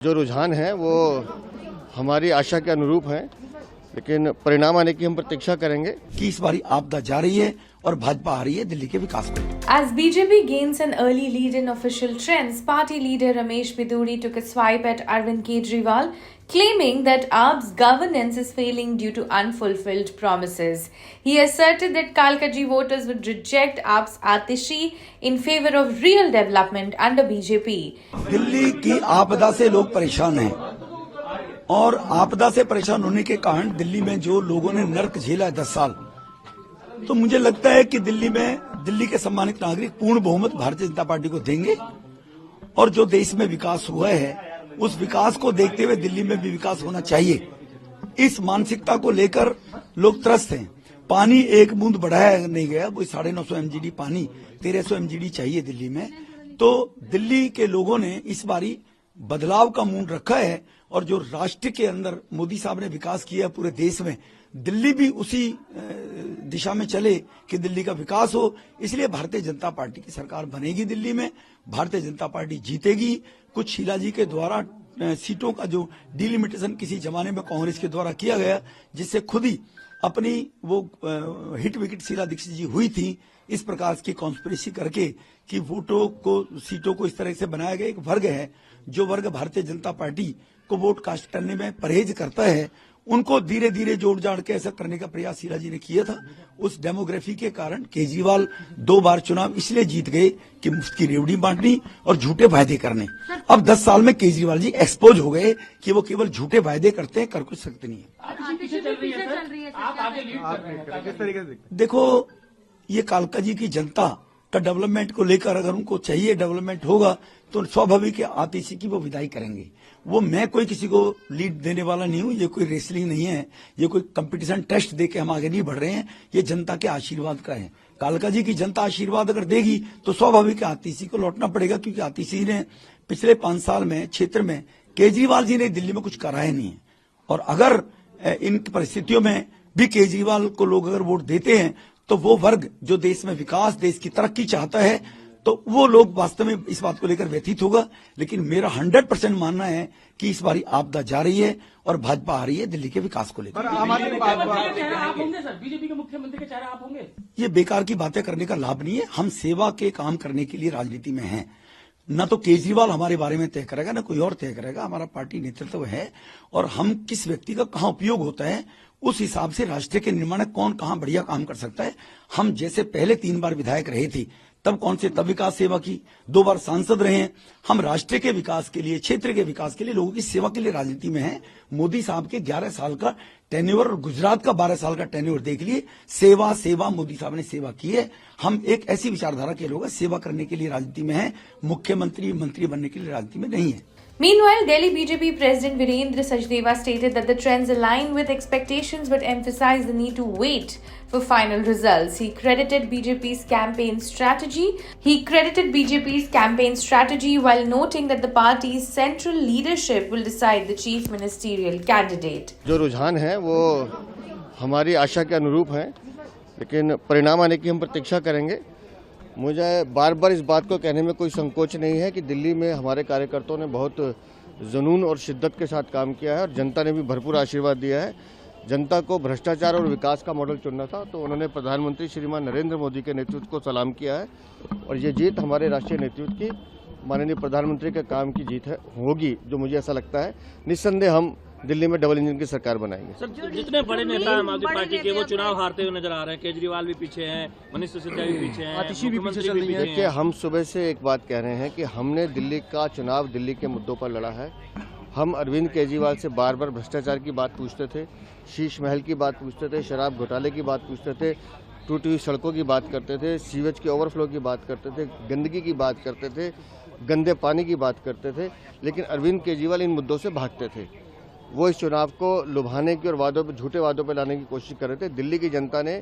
जो रुझान है वो हमारी आशा के अनुरूप है, लेकिन परिणाम आने की हम प्रतीक्षा करेंगे कि इस बारी आपदा जा रही है और भाजपा आ रही है दिल्ली के विकास को। As BJP gains an early lead in official trends, party leader Ramesh Biduri took a swipe at Arvind Kejriwal, claiming that AAP's governance is failing due to unfulfilled promises. He asserted that Kalkaji voters would reject AAP's Atishi in favor of real development under BJP. Delhi की आपदा से लोग परेशान हैं और आपदा से परेशान होने के कारण दिल्ली में जो लोगों ने नर्क झेला है 10 साल, तो मुझे लगता है कि दिल्ली के सम्मानित नागरिक पूर्ण बहुमत भारतीय जनता पार्टी को देंगे और जो देश में विकास हुआ है उस विकास को देखते हुए दिल्ली में भी विकास होना चाहिए। इस मानसिकता को लेकर लोग त्रस्त हैं। पानी एक बूंद बढ़ाया नहीं गया, कोई 950 MGD पानी 1300 MGD चाहिए दिल्ली में। तो दिल्ली के लोगों ने इस बारी बदलाव का मूड रखा है और जो राष्ट्र के अंदर मोदी साहब ने विकास किया है पूरे देश में, दिल्ली भी उसी दिशा में चले कि दिल्ली का विकास हो। इसलिए भारतीय जनता पार्टी की सरकार बनेगी दिल्ली में, भारतीय जनता पार्टी जीतेगी। कुछ शीला जी के द्वारा सीटों का जो डिलिमिटेशन किसी जमाने में कांग्रेस के द्वारा किया गया, जिससे खुद ही अपनी वो हिट विकेट शीला दीक्षित जी हुई थी, इस प्रकार की कॉन्स्पिरेसी करके कि वोटों को सीटों को इस तरह से बनाया गया। एक वर्ग है जो वर्ग भारतीय जनता पार्टी को वोट कास्ट करने में परहेज करता है, उनको धीरे धीरे जोड़ जाड़ के ऐसा करने का प्रयास शीला जी ने किया था। उस डेमोग्राफी के कारण केजरीवाल 2 बार चुनाव इसलिए जीत गए कि मुफ्त की रेवड़ी बांटनी और झूठे वायदे करने। अब 10 साल में केजरीवाल जी एक्सपोज हो गए कि वो केवल झूठे वायदे करते हैं, कर कुछ सकते नहीं है। देखो, ये कालका जी की जनता का डेवलपमेंट को लेकर अगर उनको चाहिए डेवलपमेंट होगा तो स्वाभाविक है आतिशी की वो विदाई करेंगे। वो मैं कोई किसी को लीड देने वाला नहीं हूं, ये कोई रेसलिंग नहीं है, ये कोई कंपटीशन टेस्ट देके हम आगे नहीं बढ़ रहे हैं, ये जनता के आशीर्वाद का है। कालका जी की जनता आशीर्वाद अगर देगी तो स्वाभाविक है आतिशी को लौटना पड़ेगा, क्योंकि आतिशी ने पिछले 5 साल में क्षेत्र में केजरीवाल जी ने दिल्ली में कुछ कराया नहीं है। और अगर इन परिस्थितियों में भी केजरीवाल को लोग अगर वोट देते हैं तो वो वर्ग जो देश में विकास, देश की तरक्की चाहता है, तो वो लोग वास्तव में इस बात को लेकर व्यथित होगा। लेकिन मेरा 100% मानना है कि इस बारी आपदा जा रही है और भाजपा आ रही है दिल्ली के विकास को लेकर। बीजेपी के मुख्यमंत्री के चेहरा आप होंगे? ये बेकार की बातें करने का लाभ नहीं है। हम सेवा के काम करने के लिए राजनीति में हैं। न तो केजरीवाल हमारे बारे में तय करेगा, न कोई और तय करेगा। हमारा पार्टी नेतृत्व है और हम किस व्यक्ति का कहां उपयोग होता है उस हिसाब से राष्ट्र के निर्माण में कौन कहां बढ़िया काम कर सकता है। हम जैसे पहले 3 बार विधायक रहे थे तब विकास सेवा की, 2 बार सांसद रहे हैं। हम राष्ट्र के विकास के लिए, क्षेत्र के विकास के लिए, लोगों की सेवा के लिए राजनीति में हैं। मोदी साहब के 11 साल का टेन्योर और गुजरात का 12 साल का टेन्योर देख लिए। सेवा मोदी साहब ने सेवा की है। हम एक ऐसी विचारधारा के लोग सेवा करने के लिए राजनीति में हैं, मुख्यमंत्री मंत्री बनने के लिए राजनीति में नहीं है। Meanwhile, Delhi BJP President Virendra Sachdeva stated that the trends align with expectations but emphasized the need to wait for final results. He credited BJP's campaign strategy while noting that the party's central leadership will decide the chief ministerial candidate. जो रुझान है वो हमारी आशा के अनुरूप है, लेकिन परिणाम आने की हम प्रतीक्षा करेंगे। मुझे बार बार इस बात को कहने में कोई संकोच नहीं है कि दिल्ली में हमारे कार्यकर्ताओं ने बहुत जुनून और शिद्दत के साथ काम किया है और जनता ने भी भरपूर आशीर्वाद दिया है। जनता को भ्रष्टाचार और विकास का मॉडल चुनना था, तो उन्होंने प्रधानमंत्री श्रीमान नरेंद्र मोदी के नेतृत्व को सलाम किया है और ये जीत हमारे राष्ट्रीय नेतृत्व की, माननीय प्रधानमंत्री के काम की जीत है होगी, जो मुझे ऐसा लगता है। निस्संदेह हम दिल्ली में डबल इंजन की सरकार बनाएंगे। सर, जितने बड़े नेता आम आदमी पार्टी के वो चुनाव हारते हुए नजर आ रहे हैं। केजरीवाल भी पीछे हैं, मनीष सिसोदिया भी पीछे हैं, आतिशी भी पीछे चल रही है। देखिए, हम सुबह से एक बात कह रहे हैं कि हमने दिल्ली का चुनाव दिल्ली के मुद्दों पर लड़ा है। हम अरविंद केजरीवाल से बार बार भ्रष्टाचार की बात पूछते थे, शीश महल की बात पूछते थे, शराब घोटाले की बात पूछते थे, टूटी हुई सड़कों की बात करते थे, सीवेज के ओवरफ्लो की बात करते थे, गंदगी की बात करते थे, गंदे पानी की बात करते थे। लेकिन अरविंद केजरीवाल इन मुद्दों से भागते थे। वो इस चुनाव को लुभाने की और झूठे वादों पर लाने की कोशिश कर रहे थे। दिल्ली की जनता ने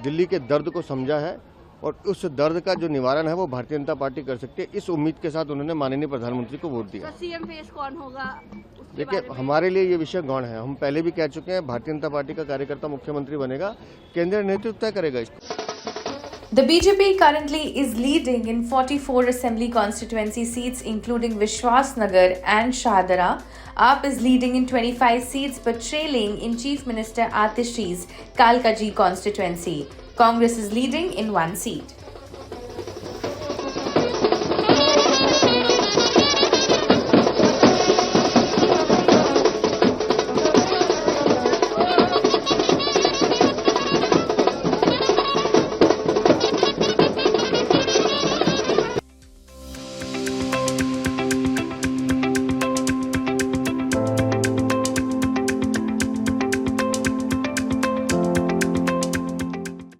दिल्ली के दर्द को समझा है और उस दर्द का जो निवारण है वो भारतीय जनता पार्टी कर सकती है। इस उम्मीद के साथ उन्होंने माननीय प्रधानमंत्री को वोट दिया। सीएम फेस कौन होगा? देखिए, हमारे लिए ये विषय गौण है। हम पहले भी कह चुके हैं, भारतीय जनता पार्टी का कार्यकर्ता मुख्यमंत्री बनेगा, केंद्रीय नेतृत्व तय करेगा इसको। The BJP currently is leading in 44 assembly constituency seats including Vishwas Nagar and Shahdara. AAP is leading in 25 seats but trailing in Chief Minister Atishi's Kalkaji constituency. Congress is leading in 1 seat.